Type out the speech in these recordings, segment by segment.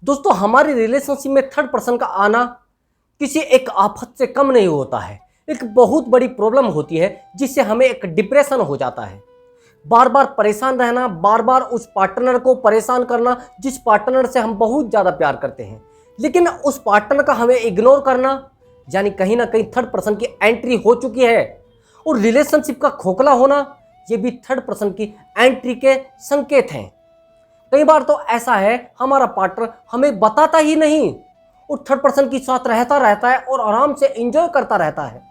दोस्तों, हमारी रिलेशनशिप में थर्ड पर्सन का आना किसी एक आफत से कम नहीं होता है। एक बहुत बड़ी प्रॉब्लम होती है जिससे हमें एक डिप्रेशन हो जाता है। बार बार परेशान रहना, बार बार उस पार्टनर को परेशान करना जिस पार्टनर से हम बहुत ज़्यादा प्यार करते हैं, लेकिन उस पार्टनर का हमें इग्नोर करना, यानी कहीं ना कहीं थर्ड पर्सन की एंट्री हो चुकी है। और रिलेशनशिप का खोखला होना, ये भी थर्ड पर्सन की एंट्री के संकेत हैं। कई बार तो ऐसा है हमारा पार्टनर हमें बताता ही नहीं और थर्ड पर्सन के साथ रहता है और आराम से एंजॉय करता रहता है।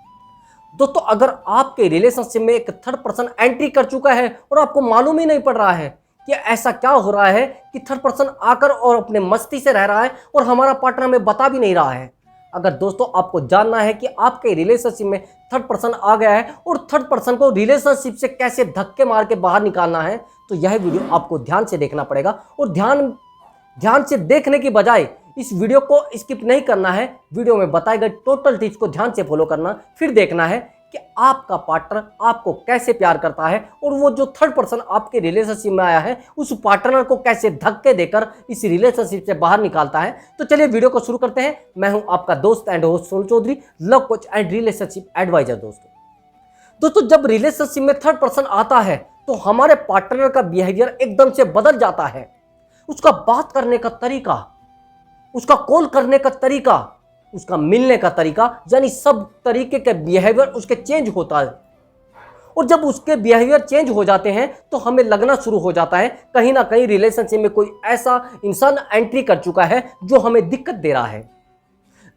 दोस्तों, अगर आपके रिलेशनशिप में एक थर्ड पर्सन एंट्री कर चुका है और आपको मालूम ही नहीं पड़ रहा है कि ऐसा क्या हो रहा है कि थर्ड पर्सन आकर और अपने मस्ती से रह रहा है और हमारा पार्टनर हमें बता भी नहीं रहा है। अगर दोस्तों आपको जानना है कि आपके रिलेशनशिप में थर्ड पर्सन आ गया है और थर्ड पर्सन को रिलेशनशिप से कैसे धक्के मार के बाहर निकालना है, तो यह वीडियो आपको ध्यान से देखना पड़ेगा। और ध्यान से देखने की बजाय इस वीडियो को स्किप नहीं करना है। वीडियो में बताए गए टोटल टिप्स को ध्यान से फॉलो करना, फिर देखना है कि आपका पार्टनर आपको कैसे प्यार करता है और वो जो थर्ड पर्सन आपके रिलेशनशिप में आया है उस पार्टनर को कैसे धक्के देकर इस रिलेशनशिप से बाहर निकालता है। तो चलिए वीडियो को शुरू करते हैं। मैं हूं आपका दोस्त and host Sonu Chaudhary, love coach and relationship advisor. दोस्तों, जब रिलेशनशिप में थर्ड पर्सन आता है तो हमारे पार्टनर का बिहेवियर एकदम से बदल जाता है। उसका बात करने का तरीका, उसका कॉल करने का तरीका, उसका मिलने का तरीका, यानी सब तरीके के बिहेवियर उसके चेंज होता है। और जब उसके बिहेवियर चेंज हो जाते हैं तो हमें लगना शुरू हो जाता है कहीं ना कहीं रिलेशनशिप में कोई ऐसा इंसान एंट्री कर चुका है जो हमें दिक्कत दे रहा है।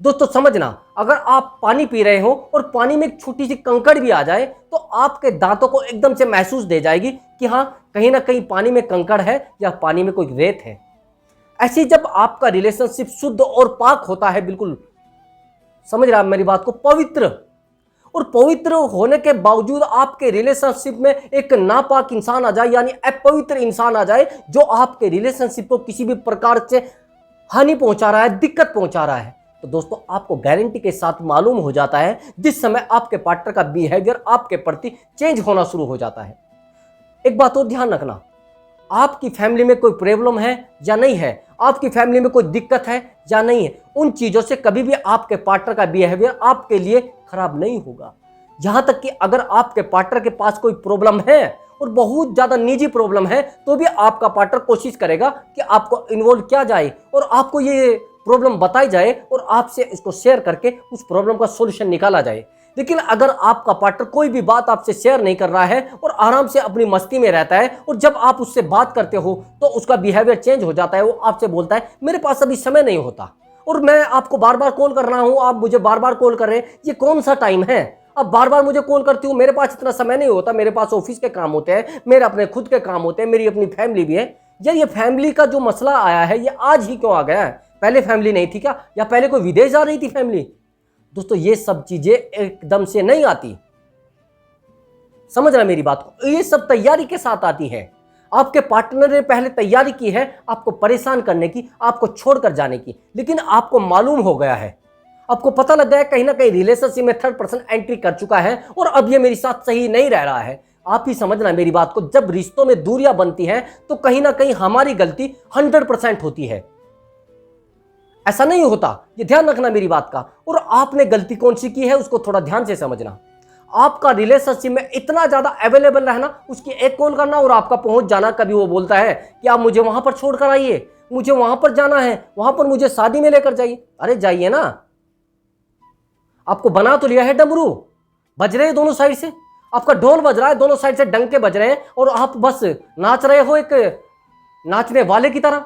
दोस्तों समझना, अगर आप पानी पी रहे हो और पानी में एक छोटी सी कंकड़ भी आ जाए तो आपके दांतों को एकदम से महसूस दे जाएगी कि हाँ, कहीं ना कहीं पानी में कंकड़ है या पानी में कोई रेत है। ऐसी जब आपका रिलेशनशिप शुद्ध और पाक होता है, बिल्कुल समझ रहे आप मेरी बात को, पवित्र होने के बावजूद आपके रिलेशनशिप में एक नापाक इंसान आ जाए, यानी अपवित्र इंसान आ जाए जो आपके रिलेशनशिप को किसी भी प्रकार से हानि पहुंचा रहा है, दिक्कत पहुंचा रहा है, तो दोस्तों आपको गारंटी के साथ मालूम हो जाता है जिस समय आपके पार्टनर का बिहेवियर आपके प्रति चेंज होना शुरू हो जाता है। एक बात और ध्यान रखना, आपकी फैमिली में कोई प्रॉब्लम है या नहीं है, आपकी फैमिली में कोई दिक्कत है या नहीं है, उन चीज़ों से कभी भी आपके पार्टनर का बिहेवियर आपके लिए खराब नहीं होगा। यहाँ तक कि अगर आपके पार्टनर के पास कोई प्रॉब्लम है और बहुत ज़्यादा निजी प्रॉब्लम है तो भी आपका पार्टनर कोशिश करेगा कि आपको इन्वॉल्व किया जाए और आपको ये प्रॉब्लम बताई जाए और आपसे इसको शेयर करके उस प्रॉब्लम का सॉल्यूशन निकाला जाए। लेकिन अगर आपका पार्टनर कोई भी बात आपसे शेयर नहीं कर रहा है और आराम से अपनी मस्ती में रहता है और जब आप उससे बात करते हो तो उसका बिहेवियर चेंज हो जाता है, वो आपसे बोलता है मेरे पास अभी समय नहीं होता और मैं आपको बार बार कॉल कर रहा हूं, आप मुझे बार बार कॉल कर रहे हैं, ये कौन सा टाइम है, अब बार बार मुझे कॉल करती हूँ, मेरे पास इतना समय नहीं होता, मेरे पास ऑफिस के काम होते हैं, मेरे अपने खुद के काम होते हैं, मेरी अपनी फैमिली भी है। यार ये फैमिली का जो मसला आया है ये आज ही क्यों आ गया है? पहले फैमिली नहीं थी क्या? या पहले कोई विदेश जा रही थी फैमिली? दोस्तों ये सब चीजें एकदम से नहीं आती, समझ रहा मेरी बात को, ये सब तैयारी के साथ आती है। आपके पार्टनर ने पहले तैयारी की है आपको परेशान करने की, आपको छोड़कर जाने की, लेकिन आपको मालूम हो गया है, आपको पता लग गया है कहीं ना कहीं रिलेशनशिप में थर्ड पर्सन एंट्री कर चुका है और अब ये मेरे साथ सही नहीं रह रहा है। आप ही समझना मेरी बात को, जब रिश्तों में दूरियां बनती हैं तो कहीं ना कहीं हमारी गलती 100% होती है, ऐसा नहीं होता, ये ध्यान रखना मेरी बात का। और आपने गलती कौन सी की है उसको थोड़ा ध्यान से समझना। आपका रिलेशनशिप में इतना ज्यादा अवेलेबल रहना, उसकी एक कॉल करना और आपका पहुंच जाना, कभी वो बोलता है कि आप मुझे वहां पर छोड़कर आइए, मुझे वहां पर जाना है, वहां पर मुझे शादी में लेकर जाइए। अरे जाइए ना, आपको बना तो लिया है डमरू, बज रहे हैं दोनों साइड से, आपका ढोल बज रहा है, दोनों साइड से डंके बज रहे हैं और आप बस नाच रहे हो एक नाचने वाले की तरह।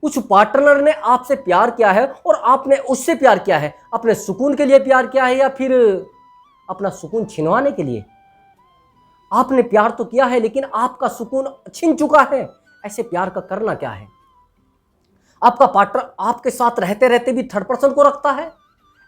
उस पार्टनर ने आपसे प्यार किया है और आपने उससे प्यार किया है, अपने सुकून के लिए प्यार किया है या फिर अपना सुकून छिनवाने के लिए? आपने प्यार तो किया है लेकिन आपका सुकून छिन चुका है। ऐसे प्यार का करना क्या है? आपका पार्टनर आपके साथ रहते रहते भी थर्ड पर्सन को रखता है।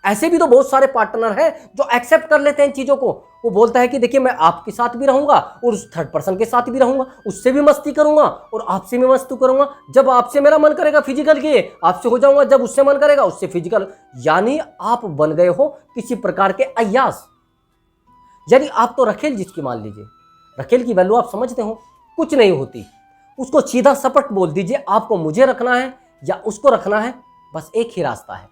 ऐसे भी तो बहुत सारे पार्टनर हैं जो एक्सेप्ट कर लेते हैं चीजों को। वो बोलता है कि देखिए मैं आपके साथ भी रहूंगा और उस थर्ड पर्सन के साथ भी रहूंगा, उससे भी मस्ती करूंगा और आपसे भी मस्ती करूंगा, जब आपसे मेरा मन करेगा फिजिकल की आपसे हो जाऊंगा, जब उससे मन करेगा उससे फिजिकल। यानी आप बन गए हो किसी प्रकार के अय्यास। यानी आप तो रखेल जिसकी मान लीजिए, रखेल की वैल्यू आप समझते हो, कुछ नहीं होती, उसको सीधा सपट बोल दीजिए आपको मुझे रखना है या उसको रखना है, बस एक ही रास्ता है।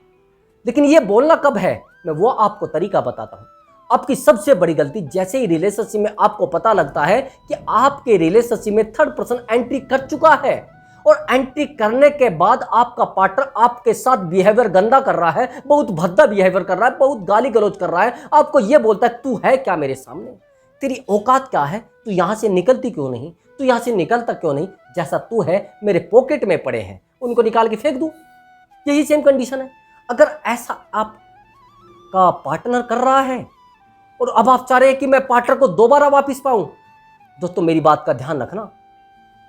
लेकिन ये बोलना कब है, मैं वो आपको तरीका बताता हूं। आपकी सबसे बड़ी गलती, जैसे ही रिलेशनशिप में आपको पता लगता है कि आपके रिलेशनशिप में थर्ड पर्सन एंट्री कर चुका है और एंट्री करने के बाद आपका पार्टनर आपके साथ बिहेवियर गंदा कर रहा है, बहुत भद्दा बिहेवियर कर रहा है, बहुत गाली गलौज कर रहा है, आपको यह बोलता है तू है क्या मेरे सामने, तेरी औकात क्या है, तू यहां से निकलती क्यों नहीं, तू यहां से निकलता क्यों नहीं, जैसा तू है मेरे पॉकेट में पड़े हैं उनको निकाल के फेंक दूं। यही सेम कंडीशन है। अगर ऐसा आपका पार्टनर कर रहा है और अब आप चाह रहे हैं कि मैं पार्टनर को दोबारा वापस पाऊं, दोस्तों मेरी बात का ध्यान रखना,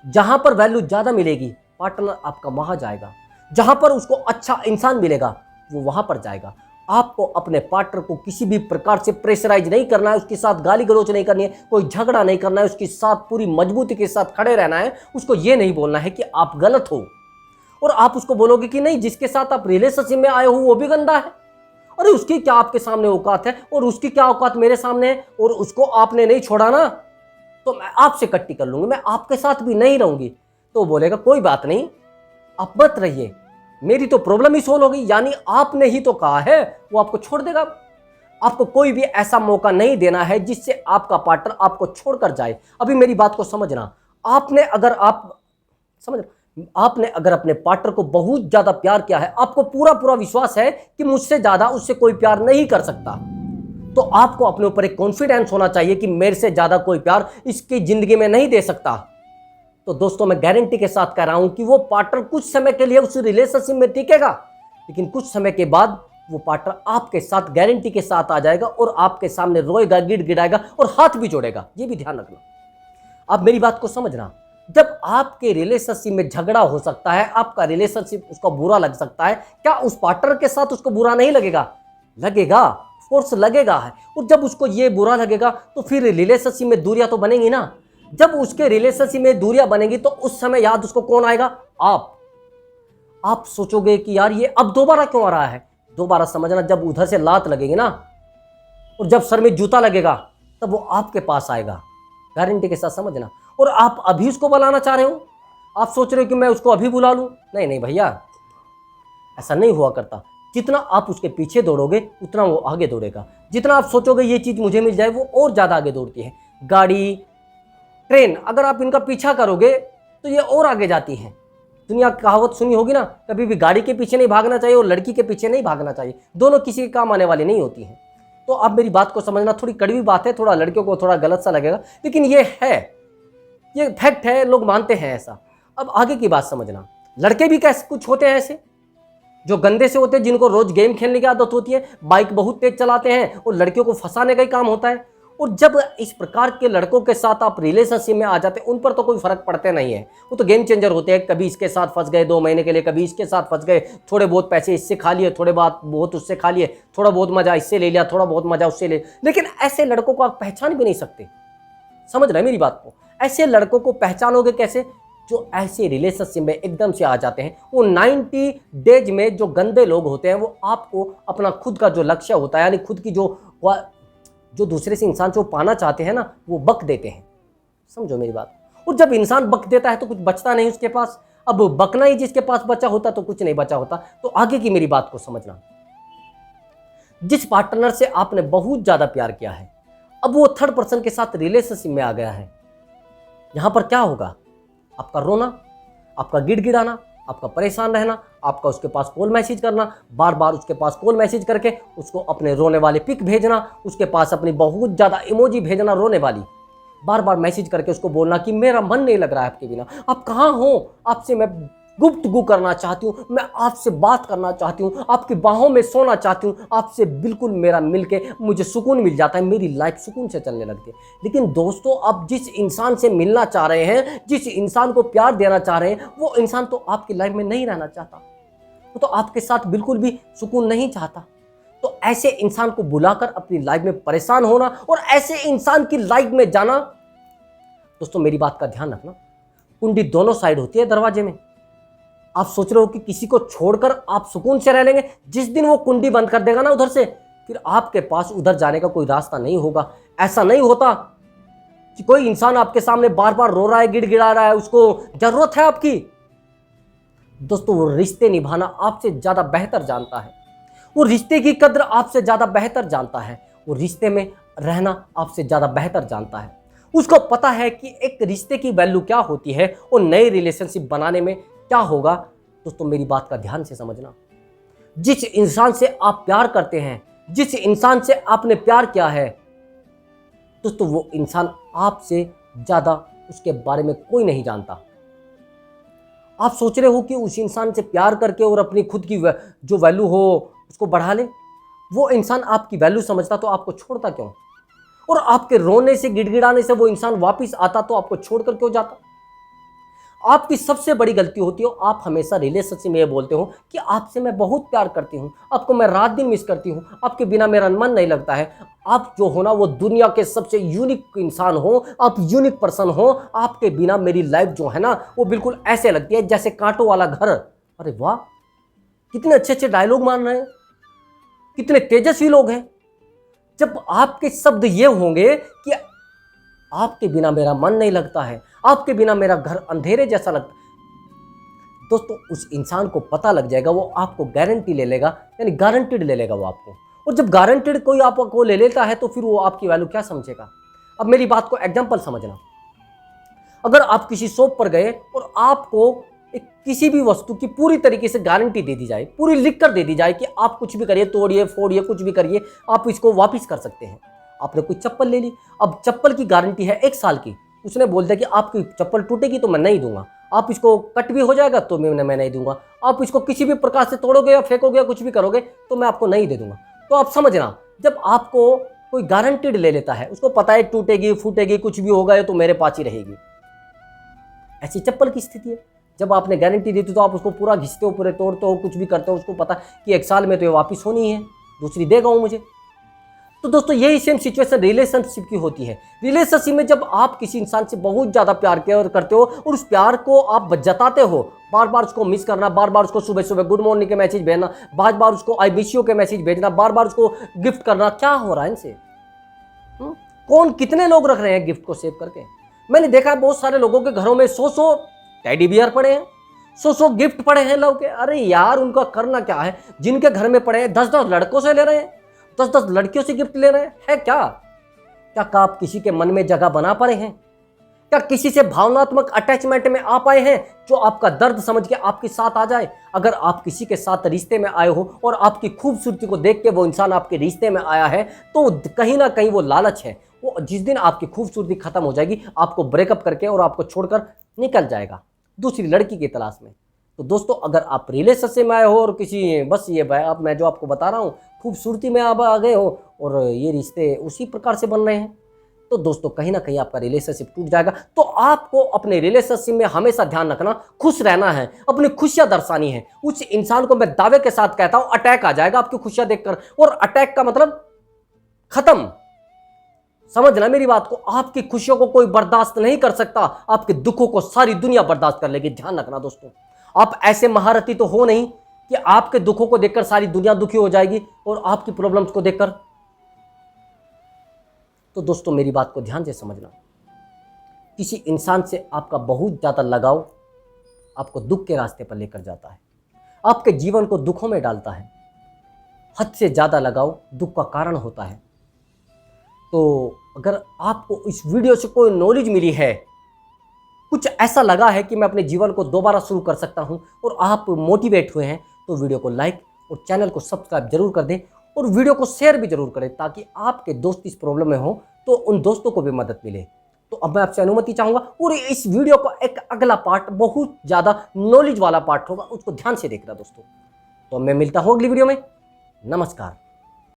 जहां पर वैल्यू ज्यादा मिलेगी पार्टनर आपका वहां जाएगा, जहां पर उसको अच्छा इंसान मिलेगा वो वहां पर जाएगा। आपको अपने पार्टनर को किसी भी प्रकार से प्रेशराइज नहीं करना है, उसके साथ गाली गलौज नहीं करनी है, कोई झगड़ा नहीं करना है, उसके साथ पूरी मजबूती के साथ खड़े रहना है। उसको ये नहीं बोलना है कि आप गलत हो और आप उसको बोलोगे कि नहीं जिसके साथ आप रिलेशनशिप में आए हो वो भी गंदा है, अरे उसकी क्या आपके सामने औकात है और उसकी क्या औकात मेरे सामने है, और उसको आपने नहीं छोड़ा ना तो मैं आपसे कट्टी कर लूंगी, मैं आपके साथ भी नहीं रहूंगी। तो बोलेगा कोई बात नहीं, आप मत रहिए, मेरी तो प्रॉब्लम ही सोल्व हो गई। यानी आपने ही तो कहा है, वो आपको छोड़ देगा। आपको कोई भी ऐसा मौका नहीं देना है जिससे आपका पार्टनर आपको छोड़कर जाए। अभी मेरी बात को समझना, आपने अगर अपने पार्टनर को बहुत ज्यादा प्यार किया है, आपको पूरा पूरा विश्वास है कि मुझसे ज्यादा उससे कोई प्यार नहीं कर सकता, तो आपको अपने ऊपर एक कॉन्फिडेंस होना चाहिए कि मेरे से ज्यादा कोई प्यार इसकी जिंदगी में नहीं दे सकता। तो दोस्तों मैं गारंटी के साथ कह रहा हूं कि वो पार्टनर कुछ समय के लिए उस रिलेशनशिप में टिकेगा, लेकिन कुछ समय के बाद वो पार्टनर आपके साथ गारंटी के साथ आ जाएगा और आपके सामने रोएगा, गिड़गिड़ाएगा और हाथ भी जोड़ेगा। ये भी ध्यान रखना। आप मेरी बात को समझना, जब आपके रिलेशनशिप में झगड़ा हो सकता है, आपका रिलेशनशिप उसको बुरा लग सकता है, क्या उस पार्टनर के साथ उसको बुरा नहीं लगेगा? लगेगा, फोर्स लगेगा है। और जब उसको ये बुरा लगेगा तो फिर रिलेशनशिप में दूरियां तो बनेंगी ना। जब उसके रिलेशनशिप में दूरियां बनेंगी तो उस समय याद उसको कौन आएगा? आप सोचोगे कि यार ये अब दोबारा क्यों आ रहा है। दोबारा समझना, जब उधर से लात लगेगी ना और जब सर में जूता लगेगा तब वो आपके पास आएगा, गारंटी के साथ समझना। और आप अभी उसको बुलाना चाह रहे हो, आप सोच रहे हो कि मैं उसको अभी बुला लूं। नहीं नहीं भैया, ऐसा नहीं हुआ करता। जितना आप उसके पीछे दौड़ोगे उतना वो आगे दौड़ेगा। जितना आप सोचोगे ये चीज मुझे मिल जाए, वो और ज्यादा आगे दौड़ती है। गाड़ी, ट्रेन, अगर आप इनका पीछा करोगे तो ये और आगे जाती है। दुनिया की कहावत सुनी होगी ना, कभी भी गाड़ी के पीछे नहीं भागना चाहिए और लड़की के पीछे नहीं भागना चाहिए। दोनों किसी के काम आने वाली नहीं होती हैं। तो आप मेरी बात को समझना, थोड़ी कड़वी बात है, थोड़ा लड़कियों को थोड़ा गलत सा लगेगा, लेकिन ये है, ये फैक्ट है, लोग मानते हैं ऐसा। अब आगे की बात समझना, लड़के भी कैसे कुछ होते हैं ऐसे जो गंदे से होते हैं, जिनको रोज गेम खेलने की आदत होती है, बाइक बहुत तेज चलाते हैं और लड़कियों को फंसाने का ही काम होता है। और जब इस प्रकार के लड़कों के साथ आप रिलेशनशिप में आ जाते हैं, उन पर तो कोई फर्क पड़ते नहीं है, वो तो गेम चेंजर होते हैं। कभी इसके साथ फंस गए 2 महीने के लिए, कभी इसके साथ फंस गए, थोड़े बहुत पैसे इससे खा लिए, थोड़े बहुत उससे खा लिए, थोड़ा बहुत मजा इससे ले लिया, थोड़ा बहुत मजा उससे ले। लेकिन ऐसे लड़कों को आप पहचान भी नहीं सकते। समझ रहे हैं मेरी बात को? ऐसे लड़कों को पहचानोगे कैसे? जो ऐसे रिलेशनशिप में एकदम से आ जाते हैं। वो 90 डेज में जो गंदे लोग होते हैं, वो आपको अपना खुद का जो लक्ष्य होता है, यानी खुद की जो दूसरे से इंसान जो पाना चाहते हैं ना, वो बक देते हैं। समझो मेरी बात। और जब इंसान बक देता है तो कुछ बचता नहीं उसके पास। अब बकना ही जिसके पास बचा होता तो कुछ नहीं बचा होता। तो आगे की मेरी बात को समझना, जिस पार्टनर से आपने बहुत ज्यादा प्यार किया है, अब वो थर्ड पर्सन के साथ रिलेशनशिप में आ गया है, यहां पर क्या होगा? आपका रोना, आपका गिड़गिड़ाना, आपका परेशान रहना, आपका उसके पास कॉल मैसेज करना, बार बार उसके पास कॉल मैसेज करके उसको अपने रोने वाले पिक भेजना, उसके पास अपनी बहुत ज़्यादा इमोजी भेजना रोने वाली, बार बार मैसेज करके उसको बोलना कि मेरा मन नहीं लग रहा है आपके बिना, आप कहाँ हो, आपसे मैं गुफ्तगू करना चाहती हूँ, मैं आपसे बात करना चाहती हूँ, आपकी बाहों में सोना चाहती हूँ, आपसे बिल्कुल मेरा मिलके मुझे सुकून मिल जाता है, मेरी लाइफ सुकून से चलने लगती है। लेकिन दोस्तों, आप जिस इंसान से मिलना चाह रहे हैं, जिस इंसान को प्यार देना चाह रहे हैं, वो इंसान तो आपकी लाइफ में नहीं रहना चाहता, वो तो आपके साथ बिल्कुल भी सुकून नहीं चाहता। तो ऐसे इंसान को बुलाकर अपनी लाइफ में परेशान होना और ऐसे इंसान की लाइफ में जाना, दोस्तों मेरी बात का ध्यान रखना, कुंडी दोनों साइड होती है दरवाजे में। आप सोच रहे हो कि किसी को छोड़कर आप सुकून से रह लेंगे, जिस दिन वो कुंडी बंद कर देगा ना उधर से, फिर आपके पास उधर जाने का कोई रास्ता नहीं होगा। ऐसा नहीं होता कि कोई इंसान आपके सामने बार बार रो रहा है, गिड़गिड़ा रहा है, उसको जरूरत है आपकी, दोस्तों वो रिश्ते निभाना आपसे ज़्यादा बेहतर जानता है, वो रिश्ते की कद्र आपसे ज़्यादा बेहतर जानता है, वो रिश्ते में रहना आपसे ज़्यादा बेहतर जानता है। उसको पता है कि एक रिश्ते की वैल्यू क्या होती है और नए रिलेशनशिप बनाने में क्या होगा। दोस्तों मेरी बात का ध्यान से समझना, जिस इंसान से आप प्यार करते हैं, जिस इंसान से आपने प्यार किया है, दोस्तों वो इंसान आपसे ज़्यादा उसके बारे में कोई नहीं जानता। आप सोच रहे हो कि उस इंसान से प्यार करके और अपनी खुद की जो वैल्यू हो उसको बढ़ा ले। वो इंसान आपकी वैल्यू समझता तो आपको छोड़ता क्यों? और आपके रोने से गिड़गिड़ाने से वो इंसान वापस आता तो आपको छोड़कर क्यों जाता? आपकी सबसे बड़ी गलती होती है, आप हमेशा रिलेशनशिप में ये बोलते हो कि आपसे मैं बहुत प्यार करती हूँ, आपको मैं रात दिन मिस करती हूँ, आपके बिना मेरा मन नहीं लगता है। आप जो हो ना वो दुनिया के सबसे यूनिक इंसान हो, आप यूनिक पर्सन हो। आपके बिना मेरी लाइफ जो है ना वो बिल्कुल ऐसे लगती है जैसे कांटों वाला घर। अरे वाह, कितने अच्छे अच्छे डायलॉग मान रहे हैं, कितने तेजस्वी लोग हैं। जब आपके शब्द ये होंगे कि आपके बिना मेरा मन नहीं लगता है, आपके बिना मेरा घर अंधेरे जैसा लगता है, दोस्तों उस इंसान को पता लग जाएगा, वो आपको गारंटी ले लेगा, यानी गारंटीड ले लेगा वो आपको। और जब गारंटीड कोई आपको ले लेता है तो फिर वो आपकी वैल्यू क्या समझेगा? अब मेरी बात को एग्जांपल समझना। अगर आप किसी शॉप पर गए और आपको एक किसी भी वस्तु की पूरी तरीके से गारंटी दे दी जाए, पूरी लिख कर दे दी जाए कि आप कुछ भी करिए, तोड़िए फोड़िए कुछ भी करिए, आप इसको वापस कर सकते हैं। आपने कोई चप्पल ले ली, अब चप्पल की गारंटी है 1 साल की। उसने बोल दिया कि आपकी चप्पल टूटेगी तो मैं नहीं दूंगा, आप इसको कट भी हो जाएगा तो मैं नहीं दूंगा, आप इसको किसी भी प्रकार से तोड़ोगे या फेंकोगे या कुछ भी करोगे तो मैं आपको नहीं दे दूंगा। तो आप समझना, जब आपको कोई गारंटीड ले लेता है, उसको पता है टूटेगी फूटेगी कुछ भी होगा तो मेरे पास ही रहेगी। ऐसी चप्पल की स्थिति है। जब आपने गारंटी दी थी तो आप उसको पूरा घिसते हो, पूरे तोड़ते हो, कुछ भी करते हो, उसको पता कि 1 साल में तो ये वापस होनी है, दूसरी देगा वो मुझे। तो दोस्तों यही सेम सिचुएशन रिलेशनशिप की होती है। रिलेशनशिप में जब आप किसी इंसान से बहुत ज़्यादा प्यार करते हो और उस प्यार को आप जताते हो, बार बार उसको मिस करना, बार बार उसको सुबह सुबह गुड मॉर्निंग के मैसेज भेजना, बार बार उसको आई मिस यू के मैसेज भेजना, बार बार उसको गिफ्ट करना, क्या हो रहा है इनसे? कौन कितने लोग रख रहे हैं गिफ्ट को सेव करके? मैंने देखा है बहुत सारे लोगों के घरों में 100 टेडी बियर पड़े हैं, 100 गिफ्ट पड़े हैं लोग के। अरे यार उनका करना क्या है? जिनके घर में पड़े हैं 10-10 लड़कों से ले रहे हैं, 10-10 लड़कियों से गिफ्ट ले रहे हैं, है क्या? क्या आप किसी के मन में जगह बना पाए हैं? क्या किसी से भावनात्मक अटैचमेंट में आ पाए हैं जो आपका दर्द समझ के आपके साथ आ जाए? अगर आप किसी के साथ रिश्ते में आए हो और आपकी खूबसूरती को देख के वो इंसान आपके रिश्ते में आया है तो कहीं ना कहीं वो लालच है, वो जिस दिन आपकी खूबसूरती खत्म हो जाएगी आपको ब्रेकअप करके और आपको छोड़कर निकल जाएगा दूसरी लड़की की तलाश में। तो दोस्तों अगर आप रिलेशनशिप में आए हो और किसी बस ये अब मैं जो आपको बता रहा हूँ खूबसूरती में आप आ गए हो और ये रिश्ते उसी प्रकार से बन रहे हैं, तो दोस्तों कहीं ना कहीं आपका रिलेशनशिप टूट जाएगा। तो आपको अपने रिलेशनशिप में हमेशा ध्यान रखना, खुश रहना है, अपनी खुशियां दर्शानी है। उस इंसान को मैं दावे के साथ कहता हूं अटैक आ जाएगा आपकी खुशियां देखकर, और अटैक का मतलब खत्म। समझना मेरी बात को, आपकी खुशियों को कोई बर्दाश्त नहीं कर सकता, आपके दुखों को सारी दुनिया बर्दाश्त कर लेगी। ध्यान रखना दोस्तों, आप ऐसे महारथी तो हो नहीं कि आपके दुखों को देखकर सारी दुनिया दुखी हो जाएगी और आपकी प्रॉब्लम्स को देखकर। तो दोस्तों मेरी बात को ध्यान से समझना, किसी इंसान से आपका बहुत ज़्यादा लगाव आपको दुख के रास्ते पर लेकर जाता है, आपके जीवन को दुखों में डालता है। हद से ज़्यादा लगाव दुख का कारण होता है। तो अगर आपको इस वीडियो से कोई नॉलेज मिली है, कुछ ऐसा लगा है कि मैं अपने जीवन को दोबारा शुरू कर सकता हूं और आप मोटिवेट हुए हैं, तो वीडियो को लाइक और चैनल को सब्सक्राइब जरूर कर दें और वीडियो को शेयर भी जरूर करें ताकि आपके दोस्त इस प्रॉब्लम में हो तो उन दोस्तों को भी मदद मिले। तो अब मैं आपसे अनुमति चाहूँगा और इस वीडियो का एक अगला पार्ट बहुत ज़्यादा नॉलेज वाला पार्ट होगा, उसको ध्यान से देखना दोस्तों। तो मैं मिलता हूँ अगली वीडियो में। नमस्कार।